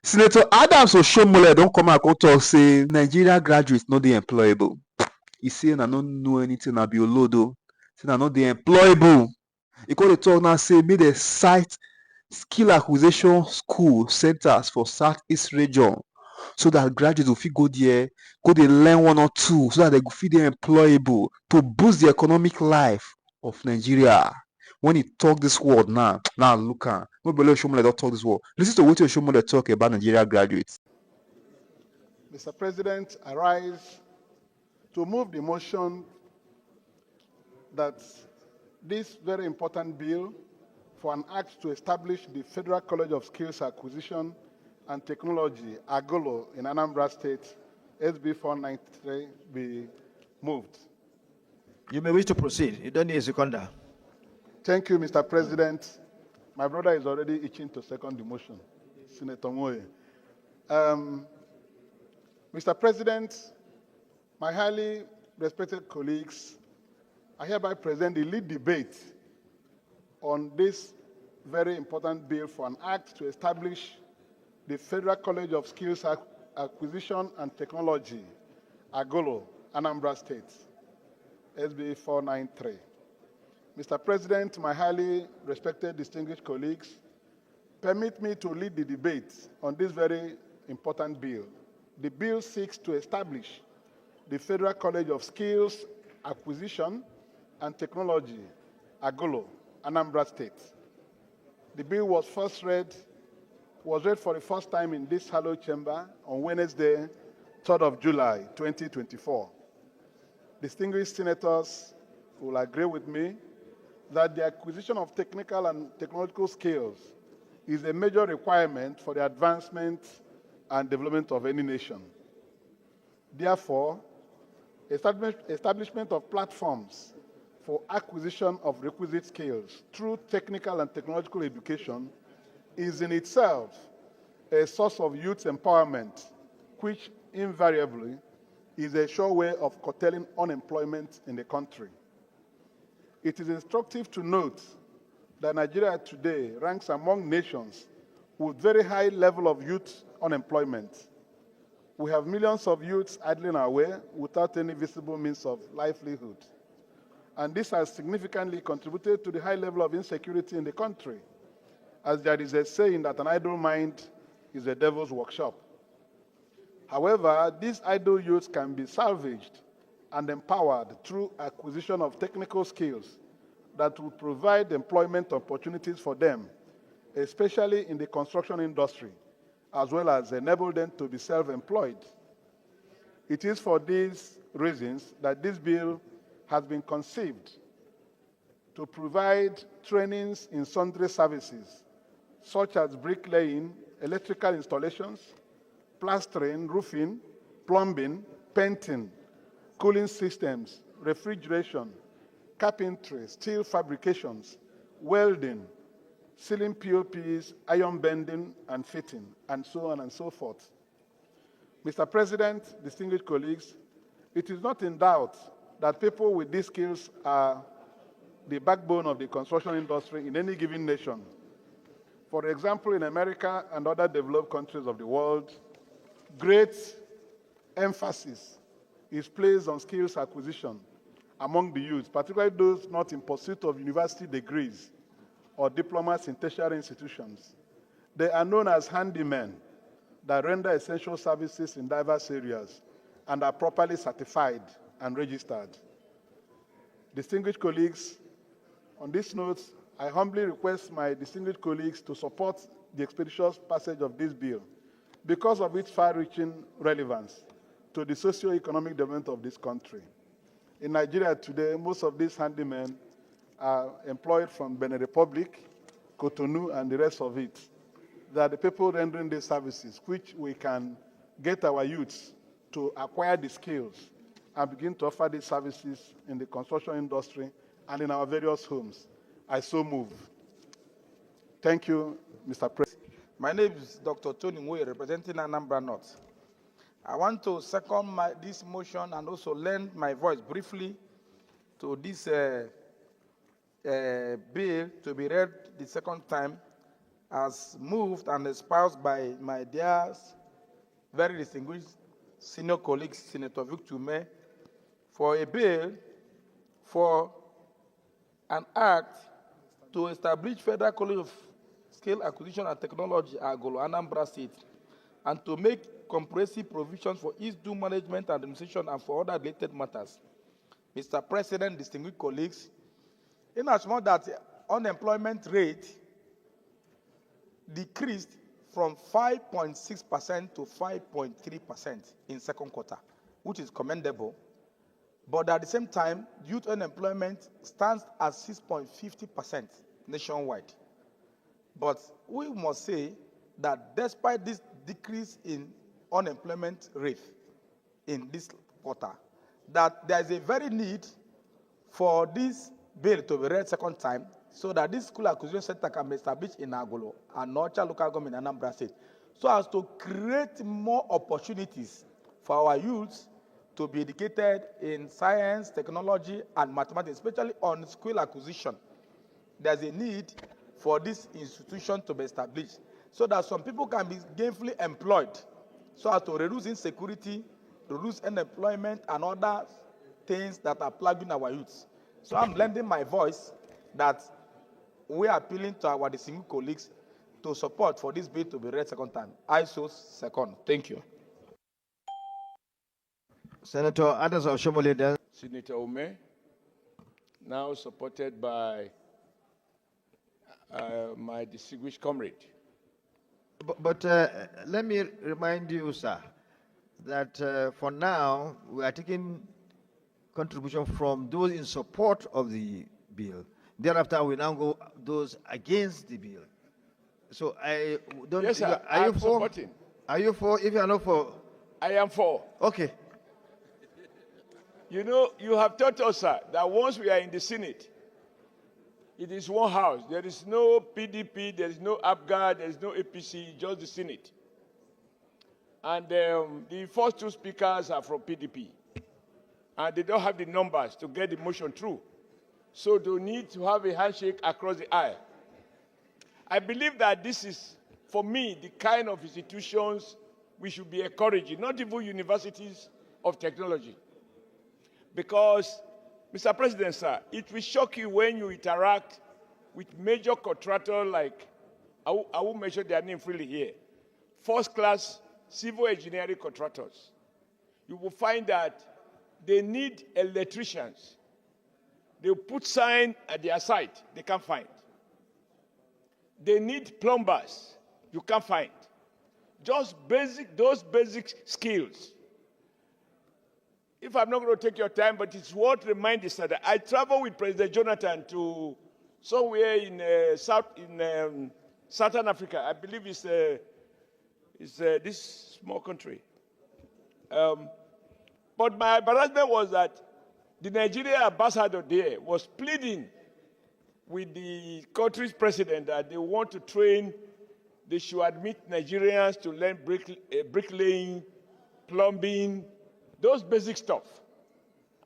Senator Adams Oshiomole don't come out and talk say Nigeria graduates not the employable. He say I don't know anything about Olodo. Say I not the employable. He call the talk now say make the site skill acquisition school centers for Southeast region so that graduates will fit go there, go dey learn one or two so that they go fit dey employable to boost the economic life of Nigeria. When he talk this word now look am. Nobody Oshiomole don talk this word. Listen to wetin Oshiomole talk about Nigeria graduates. Mr. President, I rise to move the motion that this very important bill for an act to establish the Federal College of Skills Acquisition and Technology, AGOLO, in Anambra State, SB 493, be moved. You may wish to proceed. You don't need a seconder. Thank you, Mr. President. My brother is already itching to second the motion, Senator Moye. Mr. President, my highly respected colleagues, I hereby present the lead debate on this very important bill for an act to establish the Federal College of Skills Acquisition and Technology, AGOLO, Anambra State, SB 493. Mr. President, my highly respected, distinguished colleagues, permit me to lead the debate on this very important bill. The bill seeks to establish the Federal College of Skills Acquisition and Technology, AGOLO, Anambra State. The bill was read for the first time in this hallowed chamber on Wednesday, 3rd of July, 2024. Distinguished senators will agree with me that the acquisition of technical and technological skills is a major requirement for the advancement and development of any nation. Therefore, establishment of platforms for acquisition of requisite skills through technical and technological education is in itself a source of youth empowerment, which invariably is a sure way of curtailing unemployment in the country. It is instructive to note that Nigeria today ranks among nations with very high level of youth unemployment. We have millions of youths idling away without any visible means of livelihood. And this has significantly contributed to the high level of insecurity in the country, as there is a saying that an idle mind is a devil's workshop. However, these idle youths can be salvaged and empowered through acquisition of technical skills that will provide employment opportunities for them, especially in the construction industry, as well as enable them to be self-employed. It is for these reasons that this bill has been conceived to provide trainings in sundry services, such as bricklaying, electrical installations, plastering, roofing, plumbing, painting, cooling systems, refrigeration, carpentry, steel fabrications, welding, sealing POPs, iron bending and fitting, and so on and so forth. Mr. President, distinguished colleagues, it is not in doubt that people with these skills are the backbone of the construction industry in any given nation. For example, in America and other developed countries of the world, great emphasis is placed on skills acquisition among the youth, particularly those not in pursuit of university degrees or diplomas in tertiary institutions. They are known as handymen that render essential services in diverse areas and are properly certified and registered. Distinguished colleagues, on this note, I humbly request my distinguished colleagues to support the expeditious passage of this bill because of its far-reaching relevance to the socio-economic development of this country. In Nigeria today, most of these handymen are employed from Benin Republic, Cotonou, and the rest of it. They are the people rendering these services, which we can get our youths to acquire the skills and begin to offer these services in the construction industry and in our various homes. I so move. Thank you, Mr. President. My name is Dr. Tony Moye, representing Anambra North. I want to second this motion and also lend my voice briefly to this bill to be read the second time as moved and espoused by my dear, very distinguished senior colleague, Senator Victor, for a bill for an act to establish Federal College of Skill Acquisition and Technology, Agolo, Anambra State, and to make comprehensive provisions for its due management and administration and for other related matters. Mr. President, distinguished colleagues, in as much that unemployment rate decreased from 5.6% to 5.3% in second quarter, which is commendable. But at the same time, youth unemployment stands at 6.50% nationwide. But we must say that despite this decrease in unemployment rate in this quarter, that there is a very need for this bill to be read second time so that this school acquisition center can be established in Agolo and Nocha local government in Anambra State, so as to create more opportunities for our youths to be educated in science, technology, and mathematics, especially on skill acquisition. There's a need for this institution to be established so that some people can be gainfully employed, so as to reduce insecurity, reduce unemployment, and other things that are plaguing our youths. So I'm lending my voice that we are appealing to our distinguished colleagues to support for this bill to be read second time. I so second. Thank you. Senator Adams Oshiomole then. Senator Ume, now supported by my distinguished comrade. But let me remind you, sir, that for now, we are taking contribution from those in support of the bill. Thereafter, we now go those against the bill. So I don't. Yes, sir. Are you I'm for? supporting. Are you for? If you are not for, I am for. okay. You know, you have taught us, sir, that once we are in the Senate, it is one house. There is no PDP, there is no APGA, there is no APC, just the Senate. And the first two speakers are from PDP. And they don't have the numbers to get the motion through. So they need to have a handshake across the aisle. I believe that this is, for me, the kind of institutions we should be encouraging, not even universities of technology. Because, Mr. President, sir, it will shock you when you interact with major contractors like, I won't mention their name freely here, first-class civil engineering contractors. You will find that they need electricians. They will put sign at their site, they can't find. They need plumbers, you can't find. Just those basic skills. If I'm not going to take your time, but it's worth reminding you that I traveled with President Jonathan to somewhere in Southern Africa. I believe it's this small country. But my embarrassment was that the Nigerian ambassador there was pleading with the country's president that they want to train, they should admit Nigerians to learn bricklaying, plumbing, those basic stuff.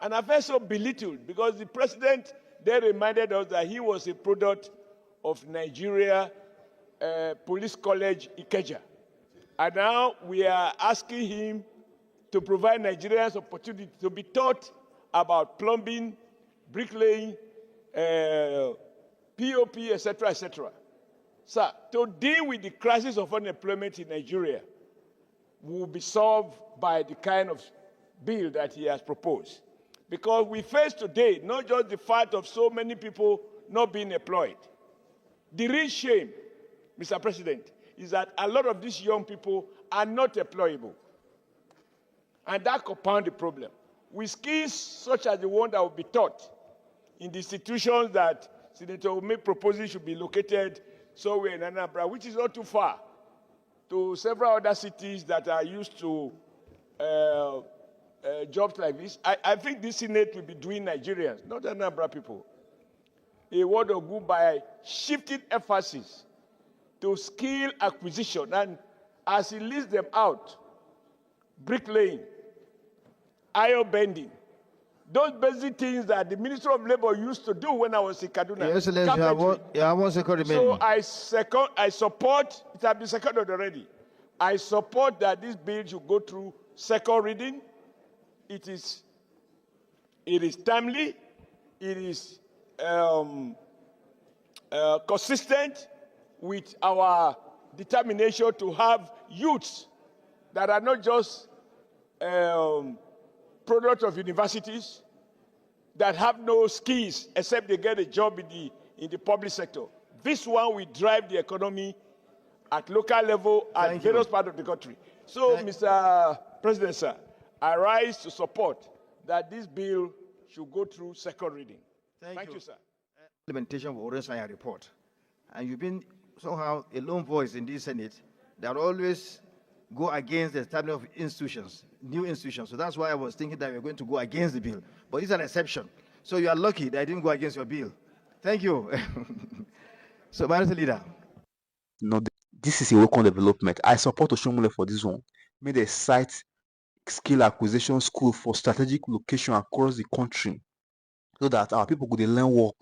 And I felt so belittled because the president then reminded us that he was a product of Nigeria Police College, Ikeja. And now we are asking him to provide Nigerians opportunity to be taught about plumbing, bricklaying, POP, etc., etc. Sir, to deal with the crisis of unemployment in Nigeria will be solved by the kind of bill that he has proposed. Because we face today not just the fact of so many people not being employed. The real shame, Mr. President, is that a lot of these young people are not employable. And that compounds the problem. With skills such as the one that will be taught in the institutions that Senator Ume proposes should be located somewhere in Anambra, which is not too far, to several other cities that are used to jobs like this. I think this Senate will be doing Nigerians, not Anambra people, a word of good by shifting emphasis to skill acquisition. And as he lists them out, bricklaying, iron bending, those basic things that the Minister of Labor used to do when I was in Kaduna. Your Excellency, you have 1 second remaining. So I support, it has been seconded already. I support that this bill should go through second reading. It is timely, it is consistent with our determination to have youths that are not just products of universities, that have no skills except they get a job in the public sector. This one will drive the economy at local level at various parts of the country. So, Mr. President, sir, I rise to support that this bill should go through second reading. Thank you, sir. Implementation of Orange Line report. And you've been somehow a lone voice in this Senate that always go against the establishment of institutions, new institutions. So that's why I was thinking that we we're going to go against the bill. But it's an exception. So you are lucky that I didn't go against your bill. Thank you. So, Minority Leader. No, this is a welcome development. I support Oshiomole for this one. May they site skill acquisition school for strategic location across the country so that our people could learn work.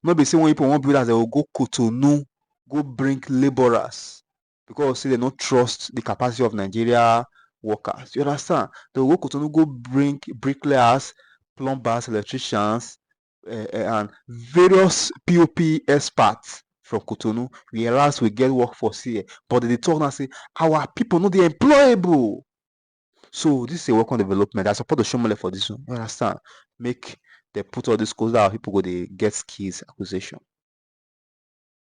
Not be saying when people want builders, they will go Cotonou, go bring laborers because see they don't trust the capacity of Nigeria workers. You understand? They will go Cotonou, go bring bricklayers, plumbers, electricians, and various POP experts from Cotonou, whereas we get workforce here. But they talk and say our people not the employable. So this is a welcome development. I support Oshiomole for this one. You understand? Make they put all these schools that our people go they get skills acquisition.